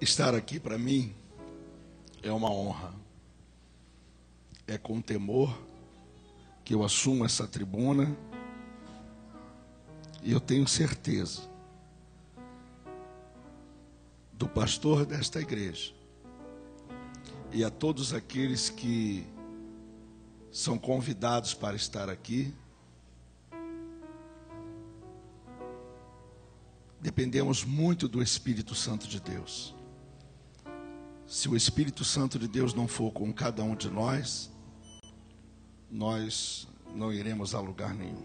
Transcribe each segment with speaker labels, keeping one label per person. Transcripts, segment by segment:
Speaker 1: Estar aqui para mim é uma honra. É com temor que eu assumo essa tribuna e eu tenho certeza do pastor desta igreja e a todos aqueles que são convidados para estar aqui. Dependemos muito do Espírito Santo de Deus. Se o Espírito Santo de Deus não for com cada um de nós, nós não iremos a lugar nenhum.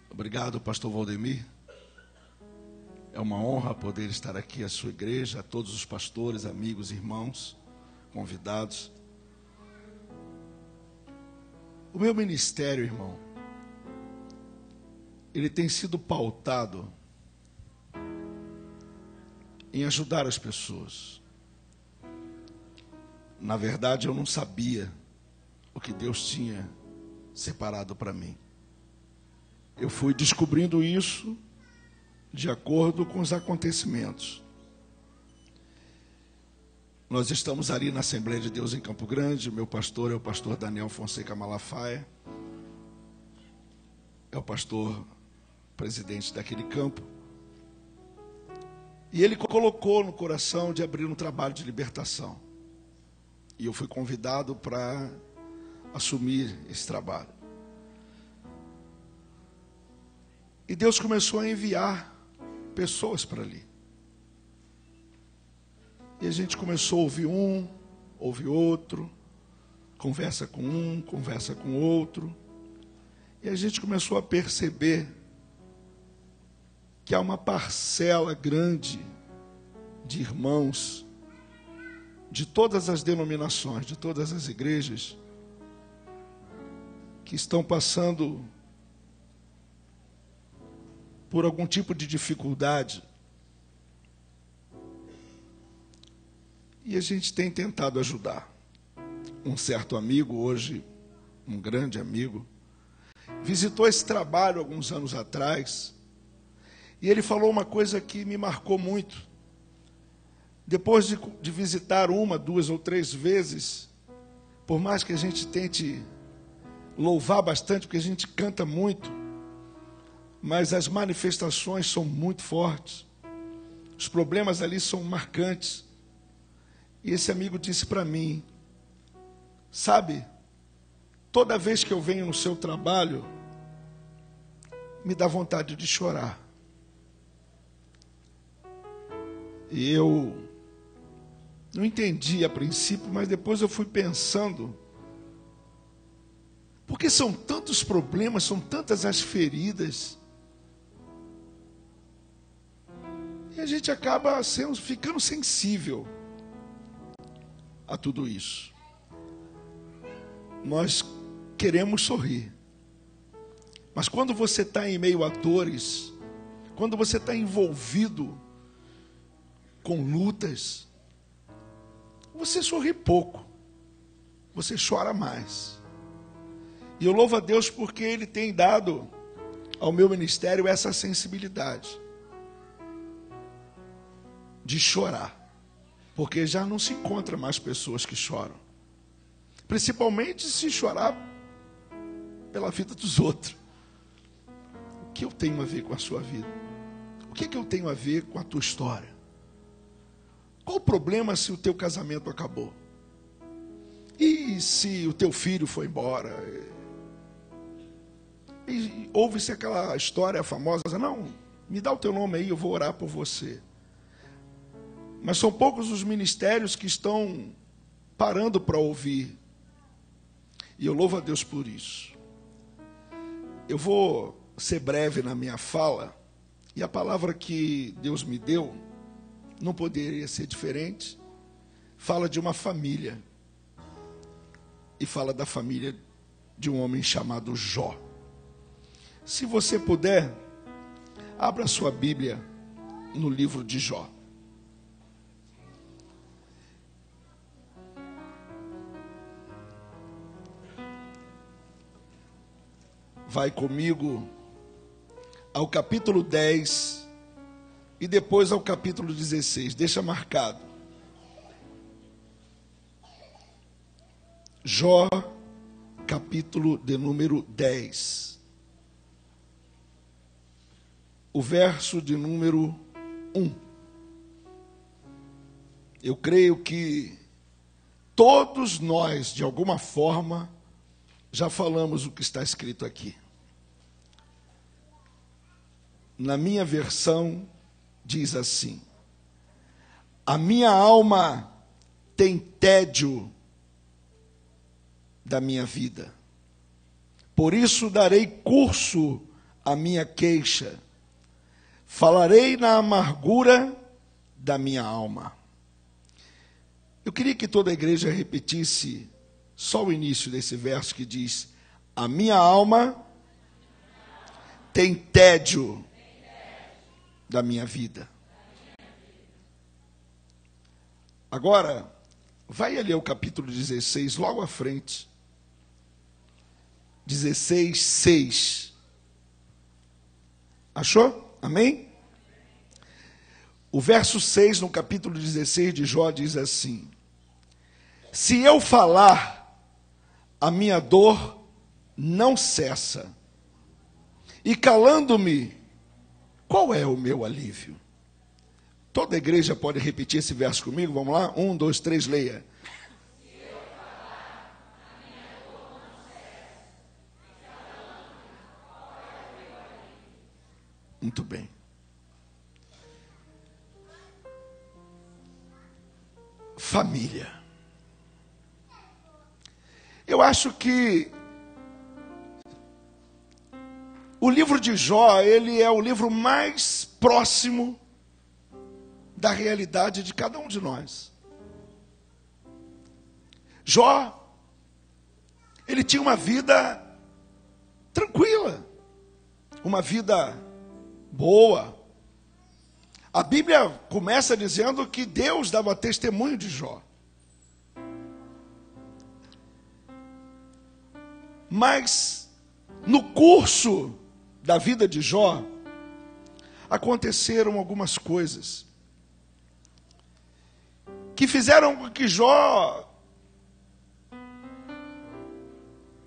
Speaker 1: Obrigado, pastor Valdemir. É uma honra poder estar aqui à sua igreja, a todos os pastores, amigos, irmãos, convidados. O meu ministério, irmão, ele tem sido pautado em ajudar as pessoas. Na verdade, eu não sabia o que Deus tinha separado para mim. Eu fui descobrindo isso de acordo com os acontecimentos. Nós estamos ali na Assembleia de Deus em Campo Grande. Meu pastor é o pastor Daniel Fonseca Malafaia. É o pastor presidente daquele campo. E ele colocou no coração de abrir um trabalho de libertação. E eu fui convidado para assumir esse trabalho. E Deus começou a enviar pessoas para ali. E a gente começou a ouvir um, ouvir outro, conversa com um, conversa com outro. E a gente começou a perceber que há uma parcela grande de irmãos de todas as denominações, de todas as igrejas, que estão passando por algum tipo de dificuldade. E a gente tem tentado ajudar. Um certo amigo, hoje um grande amigo, visitou esse trabalho alguns anos atrás, e ele falou uma coisa que me marcou muito. Depois de visitar uma, duas ou três vezes, por mais que a gente tente louvar bastante, porque a gente canta muito, mas as manifestações são muito fortes. Os problemas ali são marcantes. E esse amigo disse para mim, sabe, toda vez que eu venho no seu trabalho, me dá vontade de chorar. E eu não entendi a princípio, mas depois eu fui pensando, porque são tantos problemas, são tantas as feridas, e a gente acaba ficando sensível a tudo isso. Nós queremos sorrir, mas quando você está em meio a dores, quando você está envolvido com lutas, você sorri pouco, você chora mais. E eu louvo a Deus porque Ele tem dado ao meu ministério essa sensibilidade de chorar, porque já não se encontra mais pessoas que choram, principalmente se chorar pela vida dos outros. O que eu tenho a ver com a sua vida? O que eu tenho a ver com a tua história? Qual o problema se o teu casamento acabou? E se o teu filho foi embora? E ouve-se aquela história famosa, não, me dá o teu nome aí, eu vou orar por você. Mas são poucos os ministérios que estão parando para ouvir. E eu louvo a Deus por isso. Eu vou ser breve na minha fala, e a palavra que Deus me deu não poderia ser diferente. Fala de uma família, e fala da família de um homem chamado Jó. Se você puder, abra sua Bíblia no livro de Jó. Vai comigo ao capítulo 10, e depois ao capítulo 16. Deixa marcado. Jó, capítulo de número 10. O verso de número 1. Eu creio que todos nós, de alguma forma, já falamos o que está escrito aqui. Na minha versão, diz assim: a minha alma tem tédio da minha vida, por isso darei curso à minha queixa, falarei na amargura da minha alma. Eu queria que toda a igreja repetisse só o início desse verso que diz: a minha alma tem tédio da minha vida. Agora, vai ali ao capítulo 16, logo à frente. 16, 6. Achou? Amém? O verso 6, no capítulo 16 de Jó, diz assim: se eu falar, a minha dor não cessa, e calando-me, qual é o meu alívio? Toda a igreja pode repetir esse verso comigo? Vamos lá? 1, 2, 3, leia. Muito bem. Família. Eu acho que o livro de Jó, ele é o livro mais próximo da realidade de cada um de nós. Jó, ele tinha uma vida tranquila, uma vida boa. A Bíblia começa dizendo que Deus dava testemunho de Jó. Mas, no curso da vida de Jó, aconteceram algumas coisas que fizeram com que Jó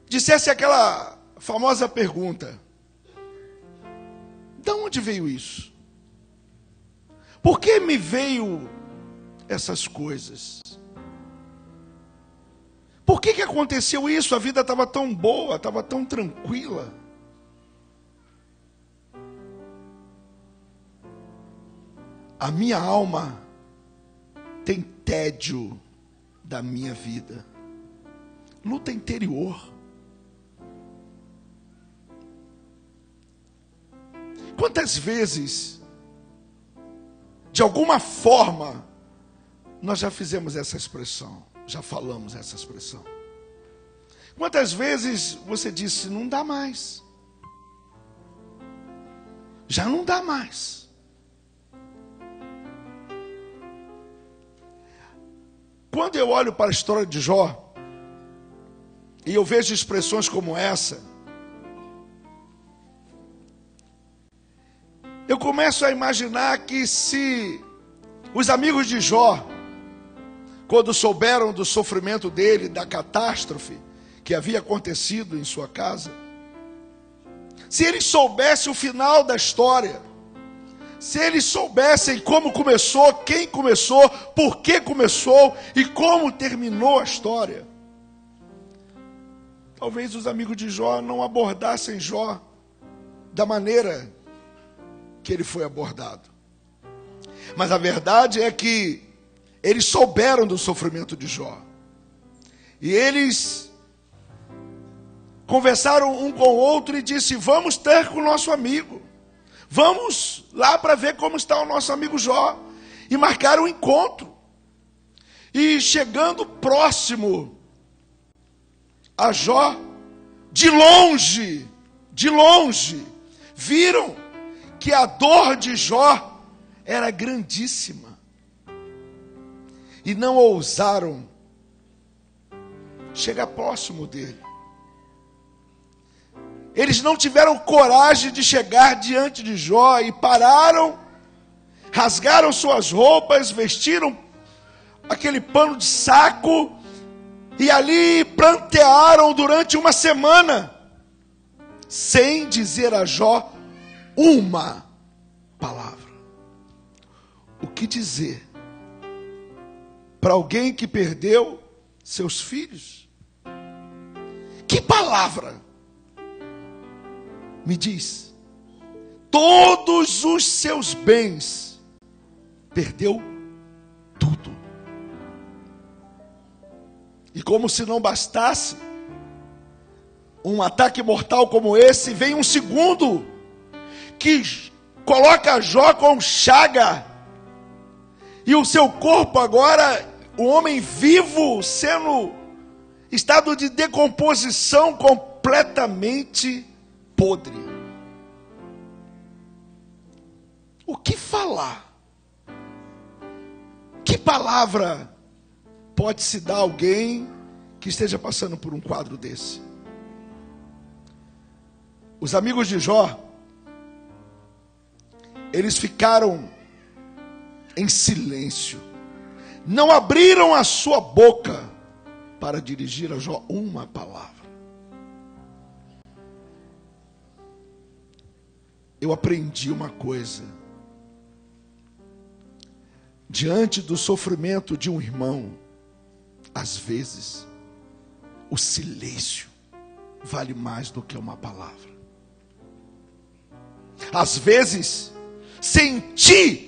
Speaker 1: dissesse aquela famosa pergunta: de onde veio isso? Por que me veio essas coisas? Por que aconteceu isso? A vida estava tão boa, estava tão tranquila. A minha alma tem tédio da minha vida. Luta interior. Quantas vezes, de alguma forma, nós já fizemos essa expressão, já falamos essa expressão? Quantas vezes você disse: não dá mais, já não dá mais. Quando eu olho para a história de Jó, e eu vejo expressões como essa, eu começo a imaginar que se os amigos de Jó, quando souberam do sofrimento dele, da catástrofe que havia acontecido em sua casa, se eles soubessem o final da história, se eles soubessem como começou, quem começou, por que começou e como terminou a história, talvez os amigos de Jó não abordassem Jó da maneira que ele foi abordado. Mas a verdade é que eles souberam do sofrimento de Jó. E eles conversaram um com o outro e disse: vamos ter com o nosso amigo. Vamos lá para ver como está o nosso amigo Jó. E marcaram um encontro. E chegando próximo a Jó, de longe, viram que a dor de Jó era grandíssima. E não ousaram chegar próximo dele. Eles não tiveram coragem de chegar diante de Jó e pararam rasgaram suas roupas, vestiram aquele pano de saco e ali prantearam durante uma semana, sem dizer a Jó uma palavra. O que dizer para alguém que perdeu seus filhos? Que palavra? Me diz. Todos os seus bens, perdeu tudo. E como se não bastasse um ataque mortal como esse, vem um segundo que coloca Jó com chaga, e o seu corpo agora, o homem vivo, sendo estado de decomposição completamente podre. O que falar? Que palavra pode se dar a alguém que esteja passando por um quadro desse? Os amigos de Jó, eles ficaram em silêncio, não abriram a sua boca para dirigir a Jó uma palavra. Eu aprendi uma coisa: diante do sofrimento de um irmão, às vezes, o silêncio vale mais do que uma palavra. Às vezes, sentir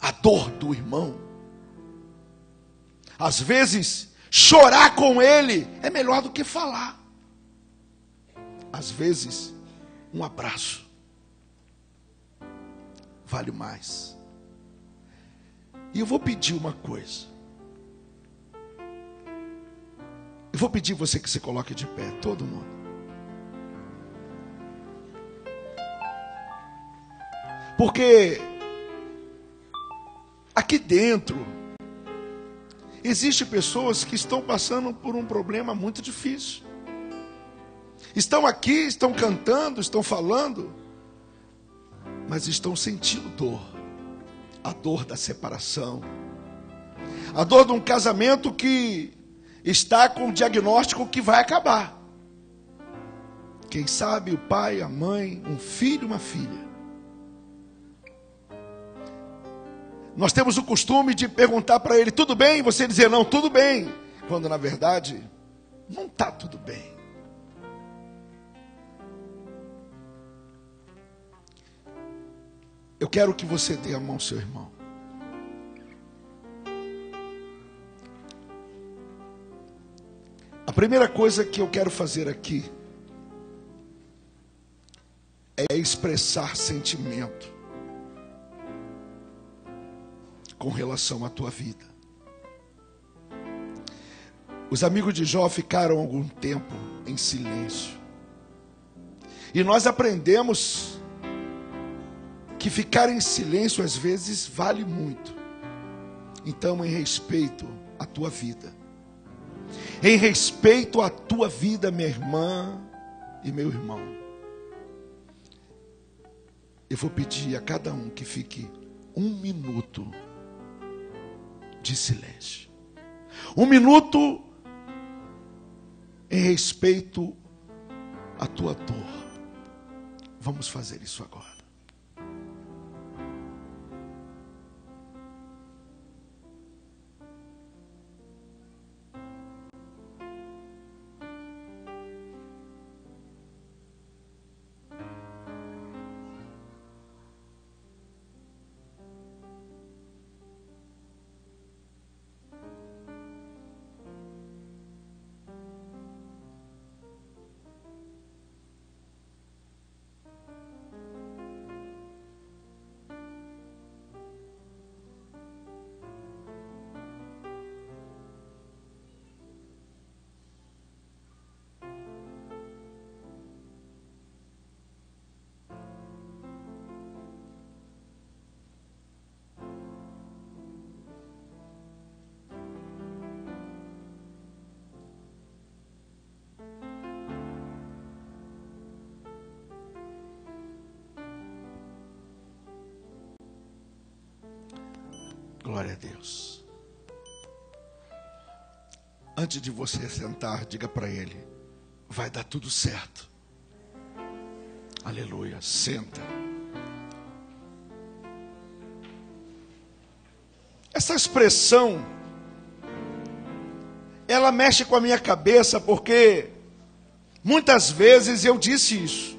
Speaker 1: a dor do irmão, às vezes, chorar com ele é melhor do que falar. Às vezes, um abraço vale mais. E eu vou pedir uma coisa. Eu vou pedir você que se coloque de pé, todo mundo. Porque aqui dentro existem pessoas que estão passando por um problema muito difícil. Estão aqui, estão cantando, estão falando, mas estão sentindo dor. A dor da separação, a dor de um casamento que está com o diagnóstico que vai acabar. Quem sabe o pai, a mãe, um filho, uma filha. Nós temos o costume de perguntar para ele: tudo bem? Você dizer não, tudo bem, quando na verdade não está tudo bem. Eu quero que você dê a mão ao seu irmão. A primeira coisa que eu quero fazer aqui é expressar sentimento com relação à tua vida. Os amigos de Jó ficaram algum tempo em silêncio. E nós aprendemos que ficar em silêncio às vezes vale muito. Então, em respeito à tua vida, em respeito à tua vida, minha irmã e meu irmão, eu vou pedir a cada um que fique 1 minuto de silêncio. 1 minuto em respeito à tua dor. Vamos fazer isso agora. Glória a Deus. Antes de você sentar, diga para ele: vai dar tudo certo. Aleluia. Senta. Essa expressão, ela mexe com a minha cabeça, porque muitas vezes eu disse isso.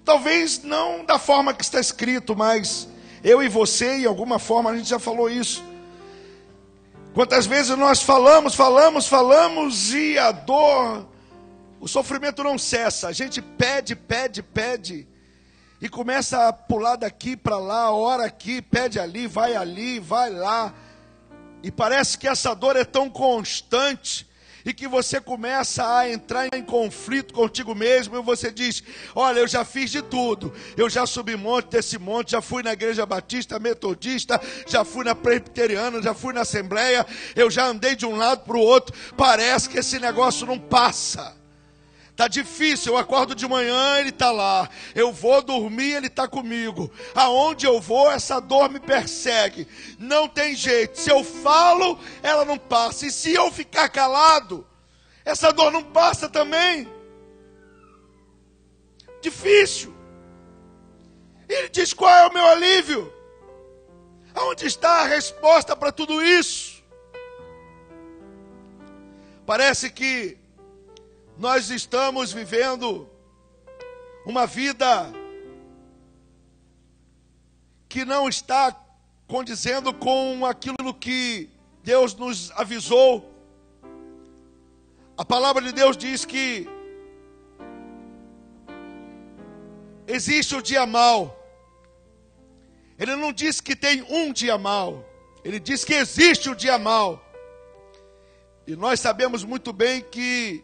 Speaker 1: Talvez não da forma que está escrito, mas eu e você, em alguma forma, a gente já falou isso. Quantas vezes nós falamos e a dor, o sofrimento não cessa. A gente pede e começa a pular daqui para lá, ora aqui, pede ali, vai lá. E parece que essa dor é tão constante e que você começa a entrar em conflito contigo mesmo, e você diz: olha, eu já fiz de tudo, eu já subi monte desse monte, já fui na igreja batista, metodista, já fui na presbiteriana, já fui na assembleia, eu já andei de um lado para o outro, parece que esse negócio não passa. Está difícil, eu acordo de manhã, ele está lá. Eu vou dormir, ele está comigo. Aonde eu vou, essa dor me persegue. Não tem jeito. Se eu falo, ela não passa. E se eu ficar calado, essa dor não passa também. Difícil. Ele diz: qual é o meu alívio? Aonde está a resposta para tudo isso? Parece que nós estamos vivendo uma vida que não está condizendo com aquilo que Deus nos avisou. A palavra de Deus diz que existe o dia mau. Ele não diz que tem um dia mau. Ele diz que existe o dia mau. E nós sabemos muito bem que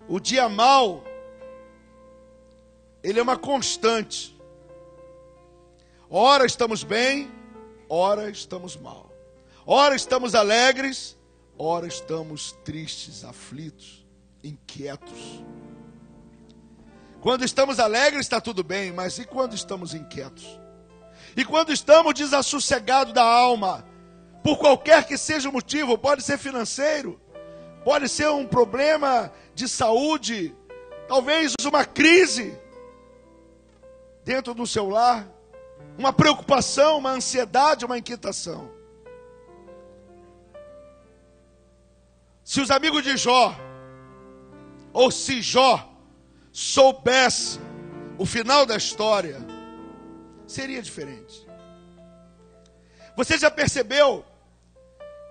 Speaker 1: o dia mau, ele é uma constante. Ora estamos bem, ora estamos mal. Ora estamos alegres, ora estamos tristes, aflitos, inquietos. Quando estamos alegres está tudo bem, mas e quando estamos inquietos? E quando estamos desassossegados da alma, por qualquer que seja o motivo, pode ser financeiro, pode ser um problema de saúde, talvez uma crise dentro do seu lar, uma preocupação, uma ansiedade, uma inquietação. Se os amigos de Jó, ou se Jó soubesse o final da história, seria diferente. Você já percebeu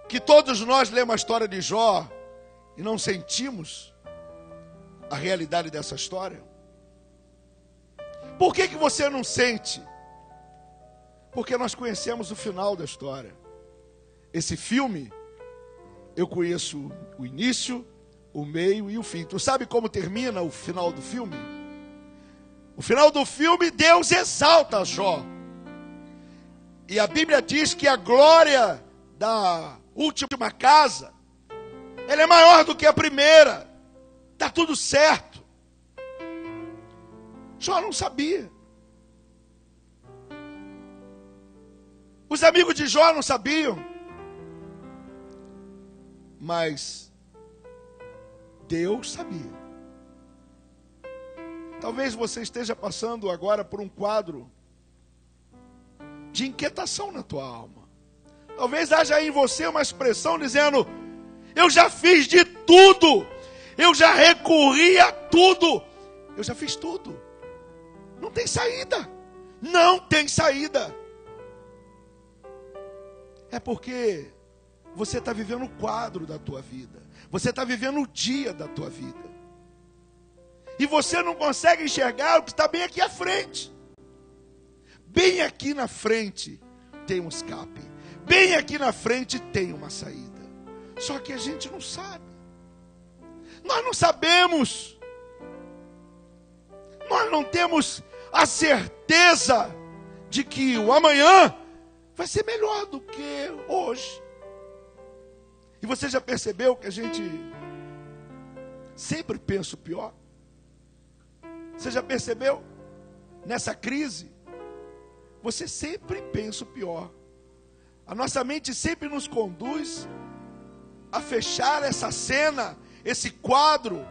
Speaker 1: que todos nós lemos a história de Jó e não sentimos a realidade dessa história? Por que você não sente? Porque nós conhecemos o final da história. Esse filme, eu conheço o início, o meio e o fim. Tu sabe como termina o final do filme? O final do filme, Deus exalta Jó. E a Bíblia diz que a glória da última casa, ela é maior do que a primeira. Está tudo certo. Jó não sabia. Os amigos de Jó não sabiam. Mas Deus sabia. Talvez você esteja passando agora por um quadro de inquietação na tua alma. Talvez haja em você uma expressão dizendo: eu já fiz de tudo, eu já recorri a tudo, eu já fiz tudo. Não tem saída. Não tem saída. É porque você está vivendo o quadro da tua vida. Você está vivendo o dia da tua vida. E você não consegue enxergar o que está bem aqui à frente. Bem aqui na frente tem um escape. Bem aqui na frente tem uma saída. Só que a gente não sabe. Nós não sabemos. Nós não temos a certeza de que o amanhã vai ser melhor do que hoje. E você já percebeu que a gente sempre pensa o pior? Você já percebeu? Nessa crise, você sempre pensa o pior. A nossa mente sempre nos conduz a fechar essa cena, esse quadro,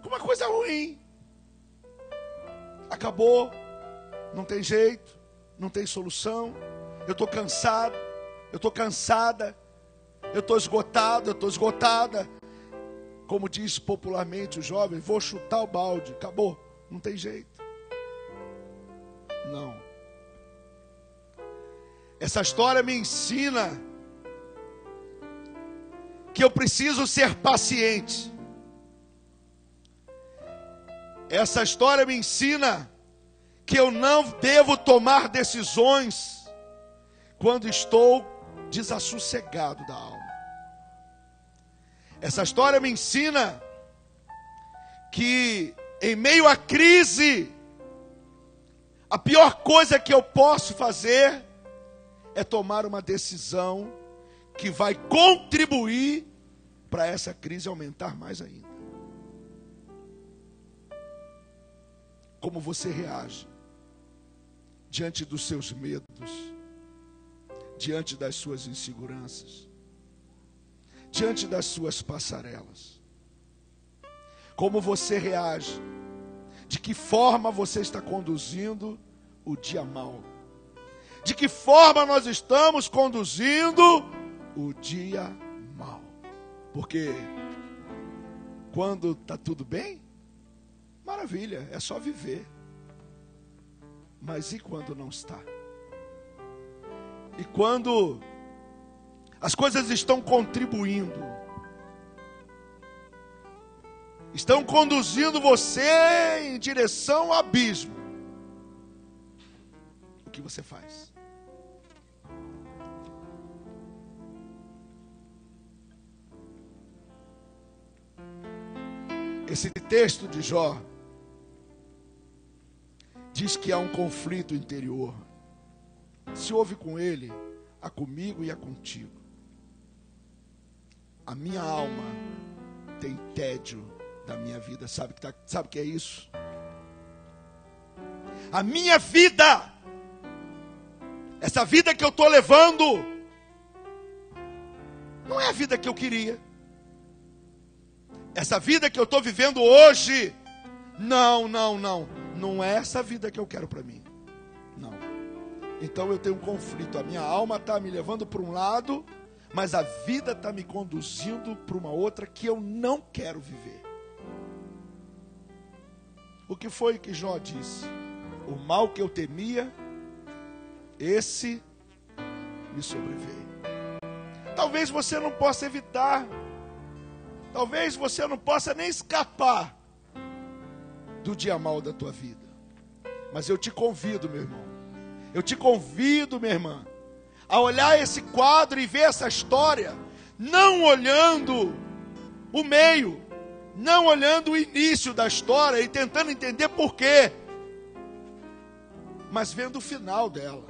Speaker 1: com uma coisa ruim. Acabou, não tem jeito, não tem solução, eu estou cansado, eu estou cansada, eu estou esgotado, eu estou esgotada. Como diz popularmente o jovem, vou chutar o balde, acabou, não tem jeito. Não. Essa história me ensina que eu preciso ser paciente. Essa história me ensina que eu não devo tomar decisões quando estou desassossegado da alma. Essa história me ensina que em meio à crise, a pior coisa que eu posso fazer é tomar uma decisão que vai contribuir para essa crise aumentar mais ainda. Como você reage diante dos seus medos, diante das suas inseguranças, diante das suas passarelas? Como você reage? De que forma você está conduzindo o dia mau? De que forma nós estamos conduzindo o dia mau? Porque quando está tudo bem, maravilha, é só viver. Mas e quando não está? E quando as coisas estão contribuindo, estão conduzindo você em direção ao abismo, o que você faz? Esse texto de Jó diz que há um conflito interior. Se houve com ele, há comigo e há contigo. A minha alma tem tédio da minha vida. Sabe o que é isso? A minha vida, essa vida que eu estou levando, não é a vida que eu queria. Essa vida que eu estou vivendo hoje, não é essa vida que eu quero para mim. Não. Então eu tenho um conflito. A minha alma está me levando para um lado, mas a vida está me conduzindo para uma outra que eu não quero viver. O que foi que Jó disse? O mal que eu temia, esse me sobreveio. Talvez você não possa evitar, talvez você não possa nem escapar do dia mau da tua vida. Mas eu te convido, meu irmão, eu te convido, minha irmã, a olhar esse quadro e ver essa história, não olhando o meio, não olhando o início da história e tentando entender por quê, mas vendo o final dela.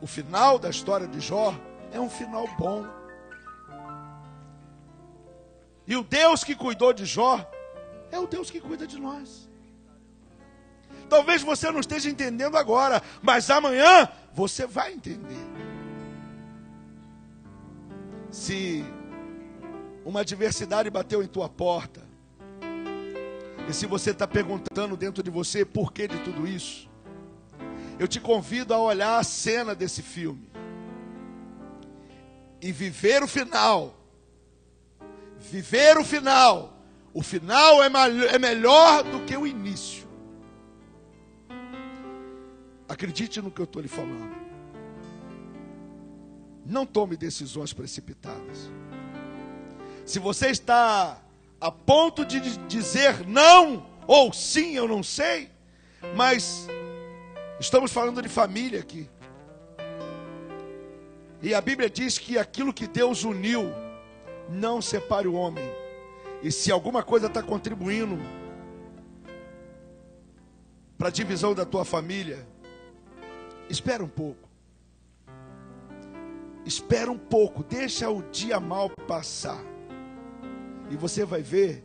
Speaker 1: O final da história de Jó é um final bom. E o Deus que cuidou de Jó é o Deus que cuida de nós. Talvez você não esteja entendendo agora, mas amanhã você vai entender. Se uma adversidade bateu em tua porta, e se você está perguntando dentro de você por que de tudo isso, eu te convido a olhar a cena desse filme e viver o final. Viver o final. O final é melhor do que o início. Acredite no que eu estou lhe falando. Não tome decisões precipitadas. Se você está a ponto de dizer não ou sim, eu não sei, mas estamos falando de família aqui. E a Bíblia diz que aquilo que Deus uniu, não separe o homem. E se alguma coisa está contribuindo para a divisão da tua família, espera um pouco. Espera um pouco, deixa o dia mal passar. E você vai ver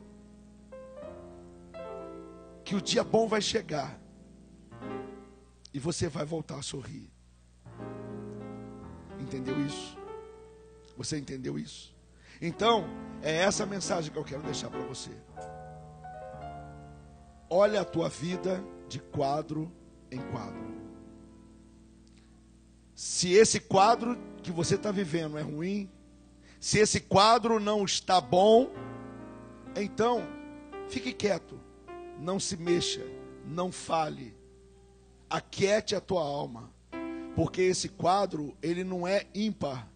Speaker 1: que o dia bom vai chegar. e você vai voltar a sorrir. Entendeu isso? Você entendeu isso? Então, é essa mensagem que eu quero deixar para você. Olha a tua vida de quadro em quadro. Se esse quadro que você está vivendo é ruim, se esse quadro não está bom, então fique quieto, não se mexa, não fale, aquiete a tua alma, porque esse quadro, ele não é ímpar.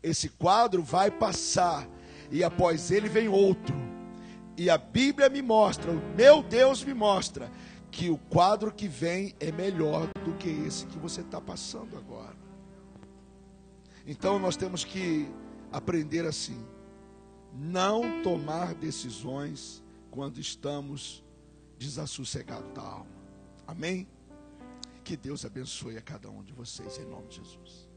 Speaker 1: Esse quadro vai passar e após ele vem outro. E a Bíblia me mostra, o meu Deus me mostra, que o quadro que vem é melhor do que esse que você está passando agora. Então nós temos que aprender assim, não tomar decisões quando estamos desassossegados da alma. Amém? Que Deus abençoe a cada um de vocês, em nome de Jesus.